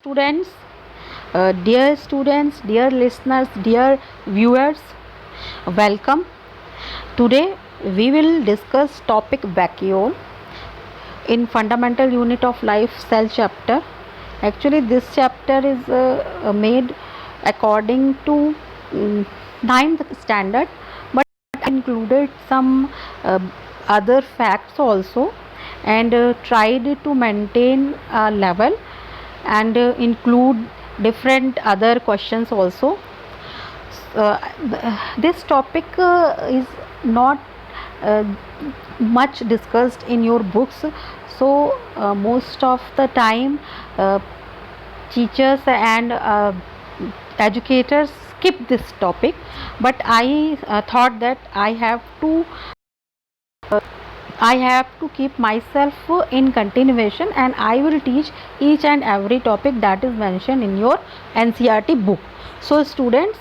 students, dear listeners, dear viewers, welcome. Today we will discuss topic vacuole in fundamental unit of life cell chapter. Actually, this chapter is made according to ninth standard, but included some other facts also, and tried to maintain a level and include different other questions also. uh, this topic is not uh, much discussed in your books, so most of the time teachers and educators skip this topic, but I thought that I have to keep myself in continuation, and I will teach each and every topic that is mentioned in your NCERT book. So students,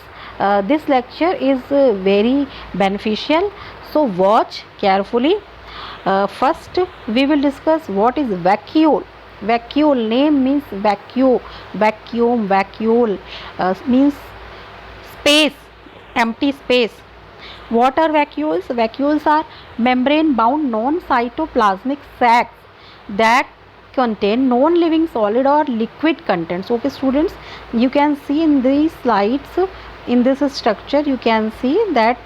this lecture is very beneficial, so watch carefully. First we will discuss what is vacuole. Vacuole name means vacuum, vacuole means space, empty space. What are vacuoles? Vacuoles are membrane bound non-cytoplasmic sacs that contain non-living solid or liquid contents. Okay students, you can see in these slides, in this structure you can see that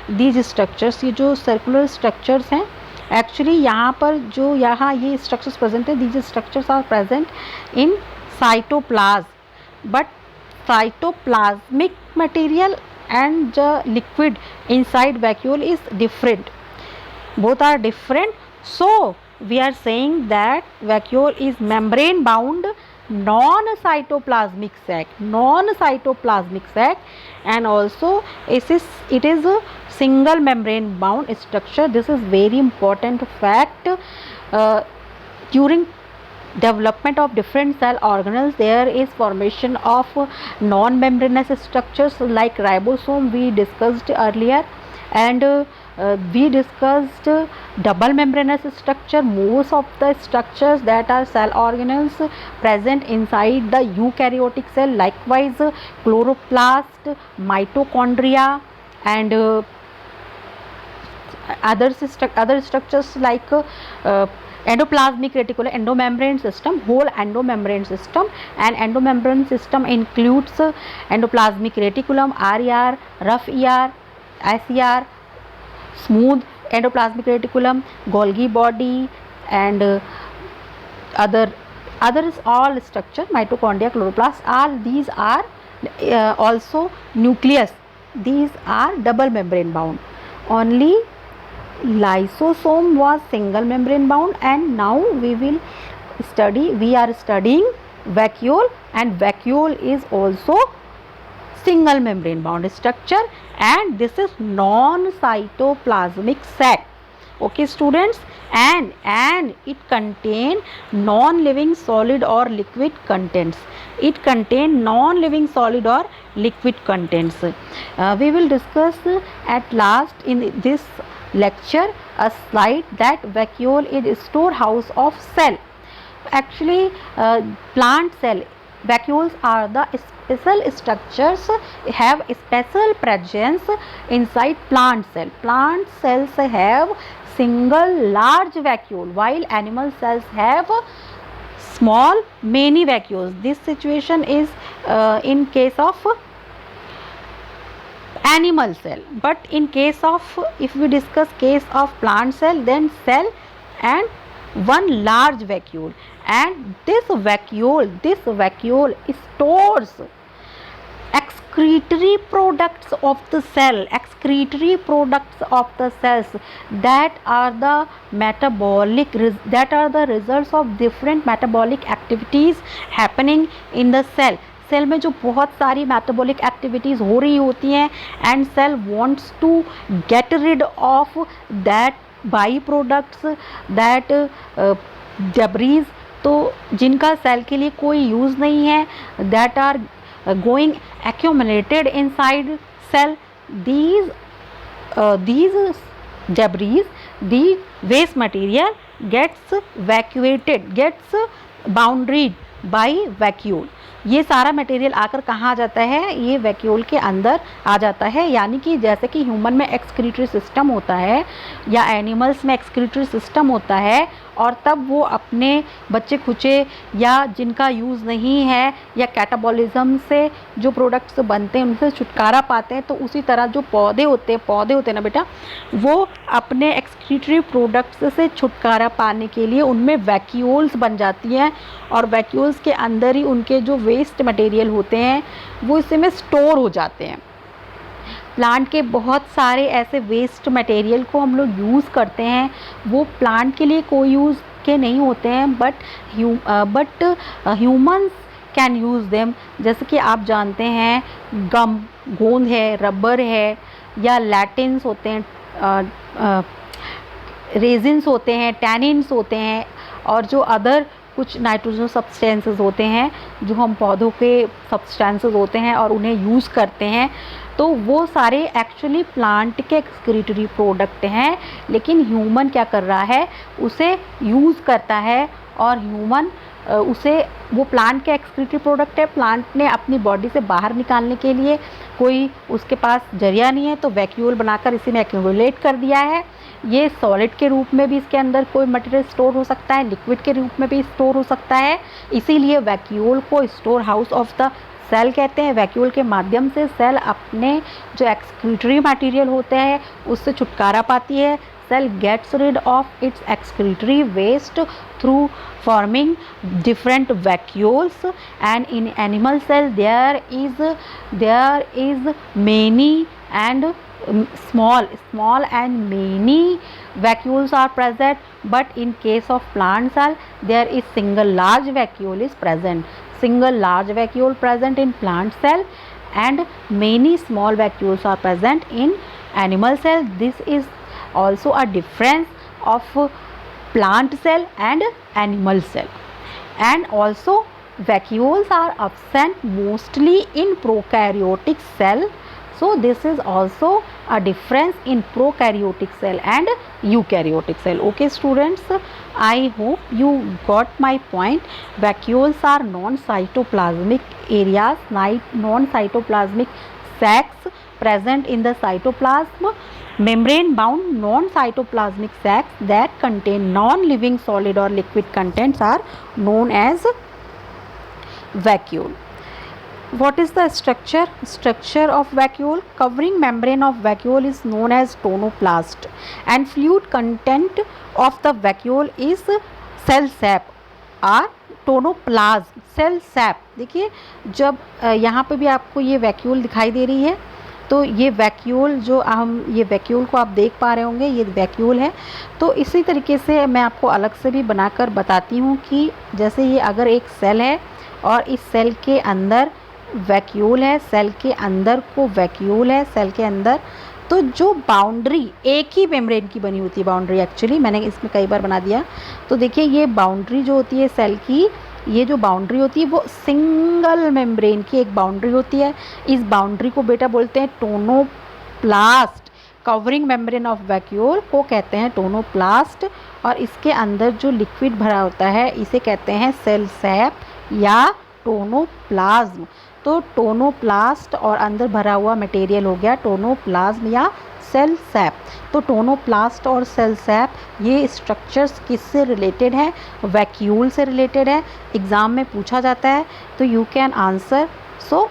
these structures, ये जो circular structures हैं, actually यहाँ पर जो यहाँ ये structures present है, these structures are present in cytoplasm, but cytoplasmic material and the liquid inside vacuole is different, both are different. So we are saying that vacuole is membrane bound non-cytoplasmic sac, and also it is a single membrane bound structure. This is very important fact. During development of different cell organelles, there is formation of non-membranous structures like ribosome we discussed earlier, and we discussed double membranous structure. Most of the structures that are cell organelles present inside the eukaryotic cell, likewise chloroplast, mitochondria, and other structures like endoplasmic reticulum, endomembrane system, whole endomembrane system, and endomembrane system includes endoplasmic reticulum, RER, rough ER, SER, smooth endoplasmic reticulum, Golgi body, and other all structure, mitochondria, chloroplast, all these are also nucleus. These are double membrane bound. Only lysosome was single membrane bound, and now we are studying vacuole, and vacuole is also single membrane bound structure, and this is non-cytoplasmic sac. Okay students, and it contain non-living solid or liquid contents. It contain non-living solid or liquid contents. We will discuss at last in this lecture a slide that vacuole is storehouse of cell. Actually plant cell vacuoles are the special structures, have special presence inside plant cell. Plant cells have single large vacuole, while animal cells have small many vacuoles. This situation is in case of animal cell, but in case of, if we discuss case of plant cell, then cell and one large vacuole, and this vacuole stores excretory products of the cell, that are the results of different metabolic activities happening in the cell. Cell में जो बहुत सारी metabolic activities हो रही होती हैं, and cell wants to get rid of that by products, that debris, तो जिनका सेल के लिए कोई यूज़ नहीं है, that are going accumulated inside cell, these debris, the waste material gets evacuated, gets boundaried by vacuole. ये सारा material आकर कहाँ आ जाता है, ये वैक्यूल के अंदर आ जाता है। यानी कि जैसे कि ह्यूमन में एक्सक्रीटरी सिस्टम होता है या एनिमल्स में एक्सक्रीटरी सिस्टम होता है, और तब वो अपने बच्चे खुचे या जिनका यूज़ नहीं है या कैटाबॉलिज्म से जो प्रोडक्ट्स बनते हैं उनसे छुटकारा पाते हैं, तो उसी तरह जो पौधे होते हैं ना बेटा, वो अपने एक्सक्रीटरी प्रोडक्ट्स से छुटकारा पाने के लिए उनमें वैक्यूल्स बन जाती हैं, और वैक्यूल्स के अंदर ही उनके जो वेस्ट मटेरियल होते हैं वो इसमें स्टोर हो जाते हैं। प्लांट के बहुत सारे ऐसे वेस्ट मटेरियल को हम लोग यूज़ करते हैं, वो प्लांट के लिए कोई यूज़ के नहीं होते हैं, but humans can use them. जैसे कि आप जानते हैं गम, गोंद है, रबर है, या लैटिन्स होते हैं, रेजिन्स होते हैं, टैनिन्स होते हैं, और जो अदर कुछ नाइट्रोजन सब्सटेंसेस होते हैं जो हम पौधों के सब्सटेंसेस होते हैं और उन्हें यूज़ करते हैं, तो वो सारे एक्चुअली प्लांट के एक्सक्रीटरी प्रोडक्ट हैं। लेकिन ह्यूमन क्या कर रहा है, उसे यूज़ करता है, और ह्यूमन उसे, वो प्लांट के एक्सक्रीटरी प्रोडक्ट है, प्लांट ने अपनी बॉडी से बाहर निकालने के लिए कोई उसके पास जरिया नहीं है, तो वैक्यूल बनाकर इसी में एक्यूमुलेट कर दिया है। ये सॉलिड के रूप में भी इसके अंदर कोई मटेरियल स्टोर हो सकता है, लिक्विड के रूप में भी स्टोर हो सकता है, इसीलिए वैक्यूल को store house of the cell कहते हैं। वैक्यूल के माध्यम से सेल अपने जो एक्सक्रीटरी मटेरियल होते हैं उससे छुटकारा पाती है। Cell gets rid of its excretory waste through forming different vacuoles, and in animal cell there is many and small and many vacuoles are present, but in case of plant cell there is single large vacuole is present. Single large vacuole present in plant cell and many small vacuoles are present in animal cell. This is also a difference of plant cell and animal cell. And also vacuoles are absent mostly in prokaryotic cell. So this is also a difference in prokaryotic cell and eukaryotic cell. Okay students, I hope you got my point. Vacuoles are non-cytoplasmic areas, non-cytoplasmic sacs present in the cytoplasm. Membrane bound non-cytoplasmic sacs that contain non-living solid or liquid contents are known as vacuole. What is the structure of vacuole? Covering membrane of vacuole is known as tonoplast, and fluid content of the vacuole is cell sap or tonoplasm, cell sap. देखिए जब यहाँ पे भी आपको ये vacuole दिखाई दे रही है, तो ये वैक्यूल जो हम ये वैक्यूल को आप देख पा रहे होंगे, ये वैक्यूल है। तो इसी तरीके से मैं आपको अलग से भी बनाकर बताती हूँ कि जैसे ये अगर एक सेल है और इस सेल के अंदर वैक्यूल है, सेल के अंदर को वैक्यूल है, सेल के अंदर, तो जो बाउंड्री एक ही मेम्ब्रेन की बनी होती है, बाउंड्री एक्चुअली मैंने इसमें कई बार बना दिया। तो देखिए ये बाउंड्री जो होती है सेल की, ये जो बाउंड्री होती है वो सिंगल मेम्ब्रेन की एक बाउंड्री होती है। इस बाउंड्री को बेटा बोलते हैं tonoplast. Covering membrane of vacuole को कहते हैं टोनोप्लास्ट, और इसके अंदर जो लिक्विड भरा होता है इसे कहते हैं सेल सैप या टोनोप्लाज्म। तो टोनोप्लास्ट और अंदर भरा हुआ मटेरियल हो गया टोनोप्लाज्म या सेल सैप। तो टोनोप्लास्ट और सेल सैप ये स्ट्रक्चर्स किससे रिलेटेड है? वैक्यूल से रिलेटेड है। एग्ज़ाम में पूछा जाता है तो you can answer, so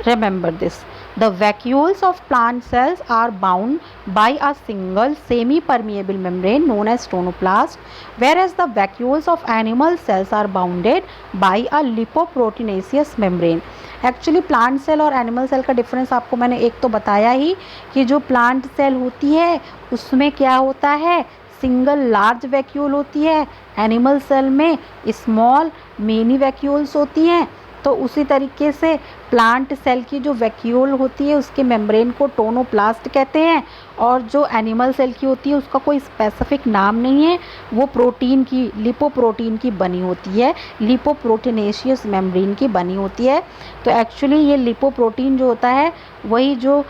remember this. The vacuoles of plant cells are bound by a single semi-permeable membrane known as tonoplast, whereas the vacuoles of animal cells are bounded by a lipoproteinaceous membrane. Actually plant cell और animal cell का difference आपको मैंने एक तो बताया ही कि जो plant cell होती है उसमें क्या होता है, सिंगल लार्ज वैक्यूल होती है, एनिमल सेल में स्मॉल मिनी वैक्यूल्स होती हैं। तो उसी तरीके से प्लांट सेल की जो वैक्यूल होती है उसके मेम्ब्रेन को टोनोप्लास्ट कहते हैं, और जो एनिमल सेल की होती है उसका कोई स्पेसिफिक नाम नहीं है, वो प्रोटीन की, लिपोप्रोटीन की बनी होती है, लिपोप्रोटीनेशियस मेम्ब्रेन की बनी होती है। तो एक्चुअली ये लिपोप्रोटीन जो होता है वही जो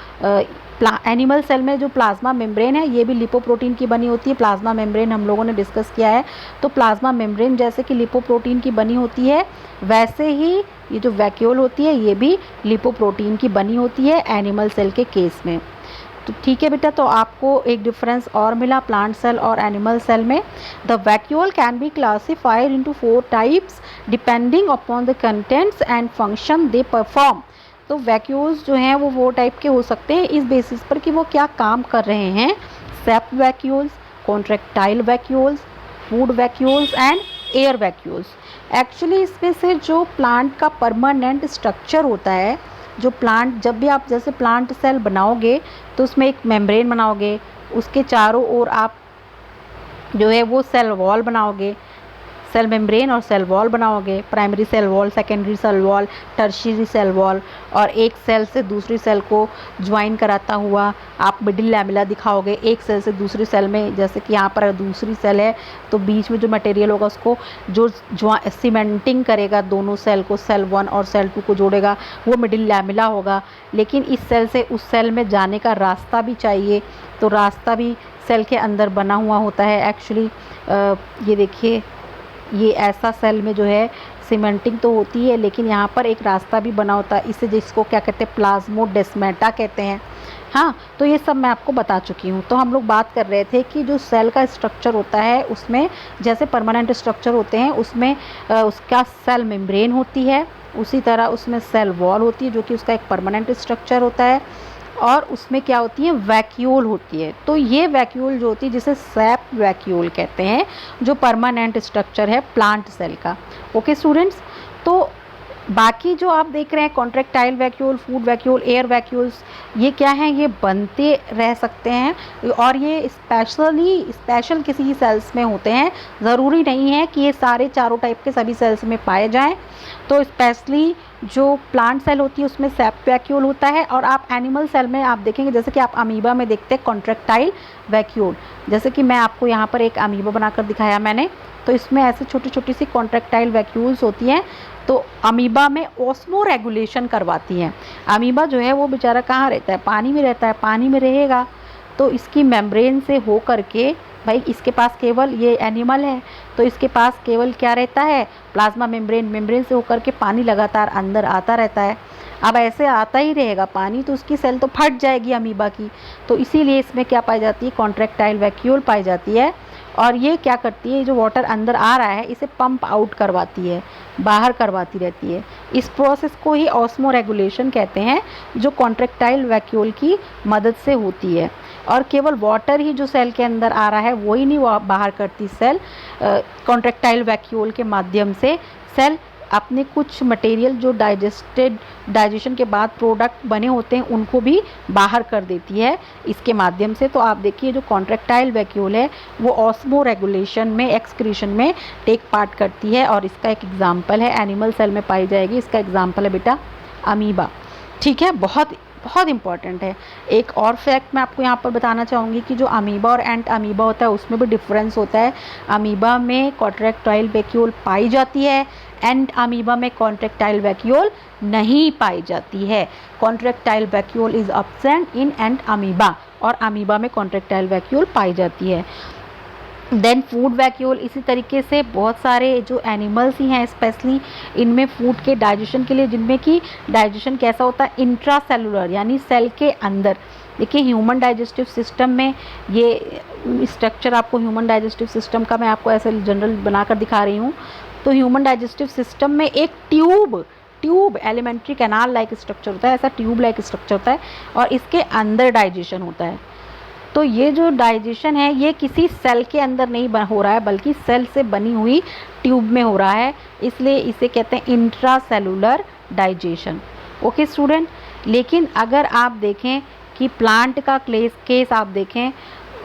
एनिमल सेल में जो प्लाज्मा मेम्ब्रेन है ये भी लिपोप्रोटीन की बनी होती है। प्लाज्मा मेम्ब्रेन हम लोगों ने डिस्कस किया है। तो प्लाज्मा मेम्ब्रेन जैसे कि लिपोप्रोटीन की बनी होती है, वैसे ही ये जो वैक्यूल होती है ये भी लिपोप्रोटीन की बनी होती है एनिमल सेल के केस में। तो ठीक है बेटा, तो आपको एक डिफरेंस और मिला प्लांट सेल और एनिमल सेल में। The vacuole can be classified into 4 types depending upon the contents and function they perform. तो वैक्यूल्स जो हैं वो 4 टाइप के हो सकते हैं इस बेसिस पर कि वो क्या काम कर रहे हैं। Sap vacuoles, contractile vacuoles, food vacuoles and air vacuoles. Actually इसमें से जो प्लांट का परमानेंट स्ट्रक्चर होता है, जो प्लांट, जब भी आप जैसे प्लांट सेल बनाओगे तो उसमें एक मेम्ब्रेन बनाओगे, उसके चारों ओर आप जो है वो सेल वॉल बनाओगे, सेल मेम्ब्रेन और सेल वॉल बनाओगे, primary cell wall, secondary cell wall, tertiary cell wall, और एक सेल से दूसरी सेल को ज्वाइन कराता हुआ आप मिडिल लैमेला दिखाओगे। एक सेल से दूसरी सेल में, जैसे कि यहाँ पर दूसरी सेल है तो बीच में जो मटेरियल होगा उसको जो सीमेंटिंग करेगा दोनों सेल को, सेल 1 और सेल 2 को जोड़ेगा, वो मिडिल लैमेला होगा। लेकिन इस सेल से उस सेल में जाने का रास्ता भी चाहिए, तो रास्ता भी सेल के अंदर बना हुआ होता है। एक्चुअली ये देखिए, ये ऐसा सेल में जो है सीमेंटिंग तो होती है लेकिन यहाँ पर एक रास्ता भी बना होता है, इसे जिसको क्या कहते हैं, प्लाज्मोडेस्माटा कहते हैं। हाँ, तो ये सब मैं आपको बता चुकी हूँ। तो हम लोग बात कर रहे थे कि जो सेल का स्ट्रक्चर होता है उसमें जैसे परमानेंट स्ट्रक्चर होते हैं उसमें उसका सेल मेम्ब्रेन होती है, उसी तरह उसमें सेल वॉल होती है जो कि उसका एक परमानेंट स्ट्रक्चर होता है, और उसमें क्या होती है, वैक्यूल होती है। तो ये वैक्यूल जो होती है जिसे सैप वैक्यूल कहते हैं, जो परमानेंट स्ट्रक्चर है प्लांट सेल का। ओके स्टूडेंट्स, तो बाकी जो आप देख रहे हैं contractile vacuole, food vacuole, air vacuoles, ये क्या हैं, ये बनते रह सकते हैं और ये स्पेशल किसी सेल्स में होते हैं। ज़रूरी नहीं है कि ये सारे चारों टाइप के सभी सेल्स में पाए जाएं। तो स्पेशली जो प्लांट सेल होती है उसमें सेप वैक्यूल होता है, और आप एनिमल सेल में आप देखेंगे जैसे कि आप अमीबा में देखते हैं कॉन्ट्रैक्टाइल वैक्यूल। जैसे कि मैं आपको यहाँ पर एक अमीबा बनाकर दिखाया मैंने, तो इसमें ऐसे छोटी छोटी सी कॉन्ट्रैक्टाइल वैक्यूल्स होती हैं। तो अमीबा में ऑस्मो रेगुलेशन करवाती हैं। अमीबा जो है वो बेचारा कहाँ रहता है, पानी में रहता है, पानी में रहेगा तो इसकी मेम्ब्रेन से हो करके, भाई इसके पास केवल, ये एनिमल है तो इसके पास केवल क्या रहता है, प्लाज्मा मेम्ब्रेन से होकर के पानी लगातार अंदर आता रहता है। अब ऐसे आता ही रहेगा पानी तो उसकी सेल तो फट जाएगी अमीबा की। तो इसीलिए इसमें क्या पाई जाती है, कॉन्ट्रैक्टाइल वैक्यूल पाई जाती है, और ये क्या करती है, जो वाटर अंदर आ रहा है इसे पंप आउट करवाती है, बाहर करवाती रहती है। इस प्रोसेस को ही ऑस्मो रेगुलेशन कहते हैं, जो कॉन्ट्रैक्टाइल वैक्यूल की मदद से होती है। और केवल वाटर ही जो सेल के अंदर आ रहा है वो ही नहीं बाहर करती सेल, कॉन्ट्रैक्टाइल वैक्यूल के माध्यम से सेल अपने कुछ मटेरियल जो डाइजेशन के बाद प्रोडक्ट बने होते हैं उनको भी बाहर कर देती है इसके माध्यम से। तो आप देखिए जो कॉन्ट्रैक्टाइल वैक्यूल है वो ऑस्मो रेगुलेशन में, एक्सक्रीशन में टेक पार्ट करती है, और इसका एक एग्जाम्पल है एनिमल सेल में पाई जाएगी। इसका एग्जाम्पल है बेटा अमीबा। ठीक है, बहुत बहुत इंपॉर्टेंट है। एक और फैक्ट मैं आपको यहाँ पर बताना चाहूँगी कि जो अमीबा और एंट अमीबा होता है उसमें भी डिफरेंस होता है। अमीबा में कॉन्ट्रैक्टाइल वैक्यूल पाई जाती है, एंट अमीबा में कॉन्ट्रैक्टाइल वैक्यूल नहीं पाई जाती है। Contractile vacuole is absent in ant amoeba, और अमीबा में कॉन्ट्रैक्टाइल वैक्यूल पाई जाती है। देन फूड वैक्यूल, इसी तरीके से बहुत सारे जो एनिमल्स ही हैं स्पेशली इनमें फूड के डाइजेशन के लिए, जिनमें कि डाइजेशन कैसा होता है, इंट्रा सेलुलर यानी सेल के अंदर। देखिए ह्यूमन डाइजेस्टिव सिस्टम में ये स्ट्रक्चर, आपको ह्यूमन डाइजेस्टिव सिस्टम का मैं आपको ऐसे जनरल बनाकर दिखा रही हूँ। तो ह्यूमन डाइजेस्टिव सिस्टम में एक tube alimentary canal like structure होता है, ऐसा ट्यूब लाइक स्ट्रक्चर होता है, और इसके अंदर डाइजेशन होता है। तो ये जो डाइजेशन है ये किसी सेल के अंदर नहीं हो रहा है, बल्कि सेल से बनी हुई ट्यूब में हो रहा है, इसलिए इसे कहते हैं intra cellular digestion. Okay student, लेकिन अगर आप देखें कि प्लांट का केस आप देखें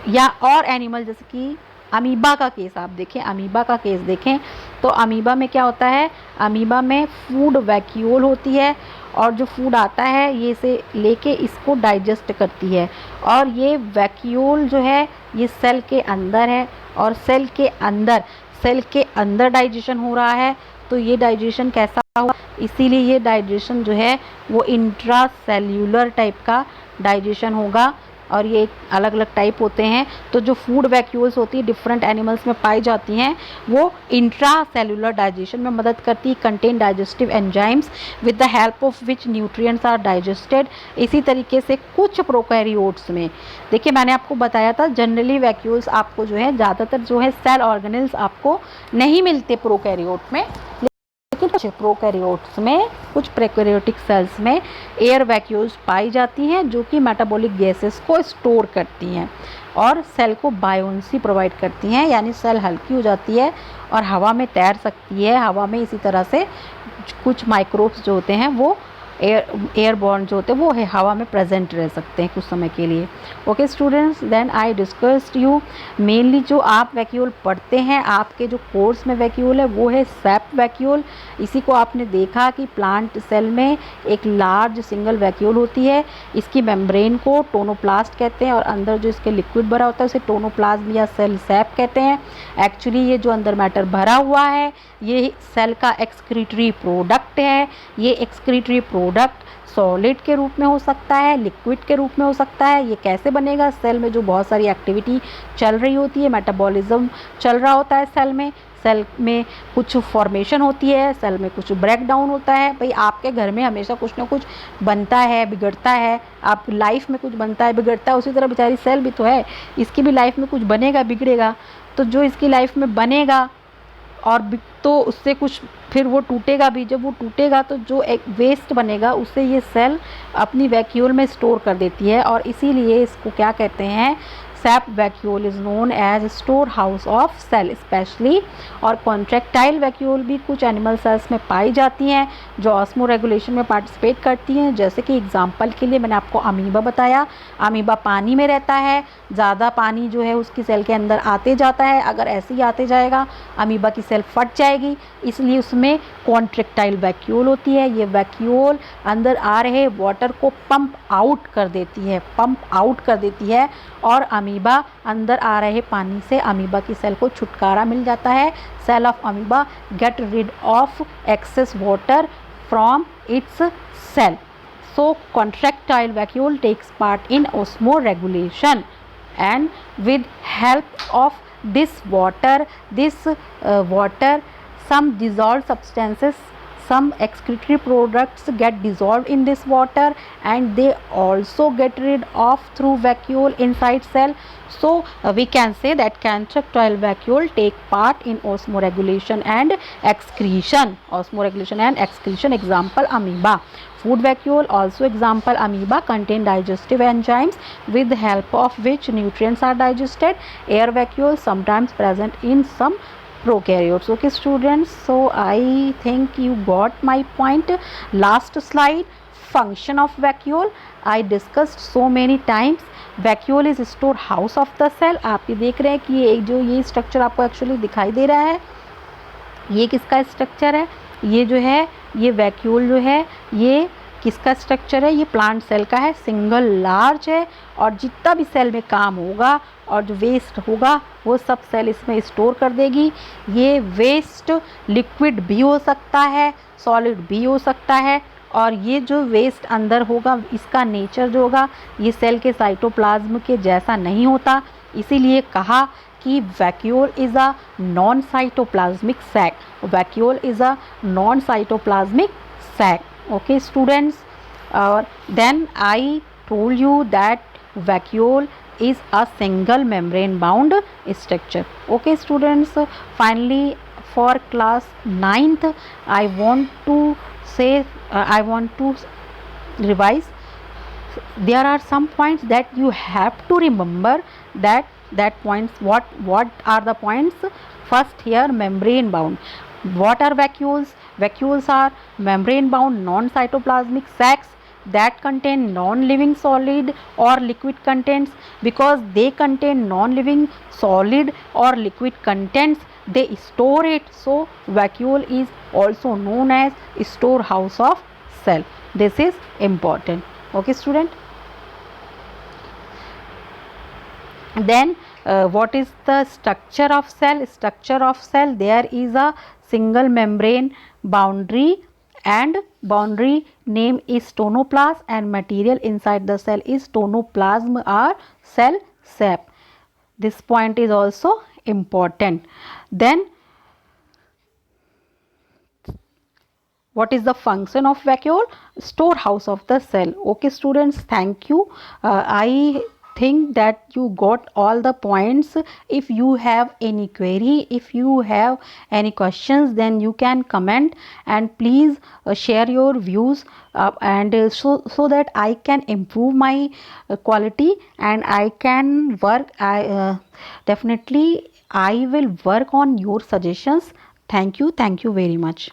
या और एनिमल जैसे कि अमीबा का केस आप देखें, अमीबा का केस देखें तो अमीबा में क्या होता है, अमीबा में फूड वैक्यूल होती है, और जो फूड आता है ये से लेके इसको डाइजेस्ट करती है, और ये वैक्यूल जो है ये सेल के अंदर है, और सेल के अंदर डाइजेशन हो रहा है। तो ये डाइजेशन कैसा हुआ, इसीलिए ये डाइजेशन जो है वो इंट्रा सेल्यूलर टाइप का डाइजेशन होगा। और ये अलग अलग टाइप होते हैं। तो जो फूड वैक्यूल्स होती है डिफरेंट एनिमल्स में पाई जाती हैं, वो इंट्रा सेल्यूलर डाइजेशन में मदद करती है। Contain digestive enzymes with the help of which nutrients are digested. इसी तरीके से कुछ प्रोकैरियोट्स में, देखिए मैंने आपको बताया था जनरली वैक्यूल्स आपको जो है ज़्यादातर जो है सेल ऑर्गेनेल्स आपको नहीं मिलते प्रोकैरियोट में, लेकिन कुछ प्रोकैरियोट्स में, कुछ प्रोकैरियोटिक सेल्स में एयर वैक्यूल्स पाई जाती हैं जो कि मेटाबॉलिक गैसेस को स्टोर करती हैं और सेल को बायोन्सी प्रोवाइड करती हैं, यानी सेल हल्की हो जाती है और हवा में तैर सकती है। हवा में इसी तरह से कुछ माइक्रोब्स जो होते हैं वो एयरबॉर्न जो होते हैं वो हवा में प्रेजेंट रह सकते हैं कुछ समय के लिए। Okay students, then I discussed you mainly जो आप वैक्यूल पढ़ते हैं, आपके जो कोर्स में वैक्यूल है वो है सैप वैक्यूल। इसी को आपने देखा कि प्लांट सेल में एक लार्ज सिंगल वैक्यूल होती है। इसकी मेम्ब्रेन को टोनोप्लास्ट कहते हैं और अंदर जो इसके लिक्विड भरा होता है उसे टोनोप्लाज्म या सेल सैप कहते हैं। एक्चुअली ये जो अंदर मैटर भरा हुआ है ये सेल का एक्सक्रीटरी प्रोडक्ट है। ये एक्सक्रीटरी प्रोडक्ट सॉलिड के रूप में हो सकता है, लिक्विड के रूप में हो सकता है। ये कैसे बनेगा, सेल में जो बहुत सारी एक्टिविटी चल रही होती है, मेटाबॉलिज्म चल रहा होता है सेल में कुछ फॉर्मेशन होती है, सेल में कुछ ब्रेक डाउन होता है। भाई आपके घर में हमेशा कुछ ना कुछ बनता है, बिगड़ता है, आप लाइफ में कुछ बनता है, बिगड़ता है, उसी तरह बेचारी सेल भी तो है, इसकी भी लाइफ में कुछ बनेगा, बिगड़ेगा। तो जो इसकी लाइफ में बनेगा और तो उससे कुछ फिर वो टूटेगा भी, जब वो टूटेगा तो जो एक वेस्ट बनेगा उसे ये सेल अपनी वैक्यूल में स्टोर कर देती है और इसीलिए इसको क्या कहते हैं, sap vacuole is known as store house of cell specially. और कॉन्ट्रैक्टाइल वैक्यूल भी कुछ एनिमल सेल्स में पाई जाती हैं जो ऑस्मो रेगुलेशन में पार्टिसिपेट करती हैं। जैसे कि एग्जांपल के लिए मैंने आपको अमीबा बताया, अमीबा पानी में रहता है, ज़्यादा पानी जो है उसकी सेल के अंदर आते जाता है, अगर ऐसे ही आते जाएगा अमीबा की सेल फट जाएगी, इसलिए उसमें कॉन्ट्रैक्टाइल वैक्यूल होती है। ये वैक्यूल अंदर आ रहे वाटर को पंप आउट कर देती है और अमीबा अंदर आ रहे पानी से अमीबा की सेल को छुटकारा मिल जाता है। Cell of amoeba get rid of excess water from its cell. So contractile vacuole takes part in osmoregulation and with help of this water some dissolved substances, some excretory products get dissolved in this water and they also get rid of through vacuole inside cell. So we can say that contractile vacuole take part in osmoregulation and excretion. Example amoeba. Food vacuole also example amoeba contain digestive enzymes with the help of which nutrients are digested. Air vacuole sometimes present in some prokaryotes. Okay students, so I think you got my point. Last slide, function of vacuole. I discussed so many times. Vacuole is store house of the cell. आप ये देख रहे हैं कि ये structure आपको actually दिखाई दे रहा है, ये किसका स्ट्रक्चर है, ये जो है ये वैक्यूल जो है ये किसका स्ट्रक्चर है, ये प्लांट सेल का है, सिंगल लार्ज है और जितना भी सेल में काम होगा और जो वेस्ट होगा वो सब सेल इसमें स्टोर कर देगी। ये वेस्ट लिक्विड भी हो सकता है, सॉलिड भी हो सकता है और ये जो वेस्ट अंदर होगा इसका नेचर जो होगा ये सेल के साइटोप्लाज्म के जैसा नहीं होता, इसीलिए कहा कि vacuole is a non cytoplasmic sac. Vacuole is a non cytoplasmic sac. Okay students, then I told you that vacuole is a single membrane bound structure. Okay students, finally for class 9th I want to say I want to revise. There are some points that you have to remember, that points, what are the points. First here, membrane bound. What are vacuoles? Vacuoles are membrane bound non-cytoplasmic sacs that contain non-living solid or liquid contents. Because they contain non-living solid or liquid contents, they store it. So vacuole is also known as storehouse of cell. This is important. Okay student. Then what is the structure of cell? Structure of cell, there is a single membrane boundary, and boundary name is tonoplast, and material inside the cell is tonoplasm or cell sap. This point is also important. Then what is the function of vacuole? Storehouse of the cell. Okay students, thank you. I think that you got all the points. If you have any query, if you have any questions, then you can comment, and please share your views, and so that I can improve my quality, and I can work. I definitely I will work on your suggestions. Thank you very much.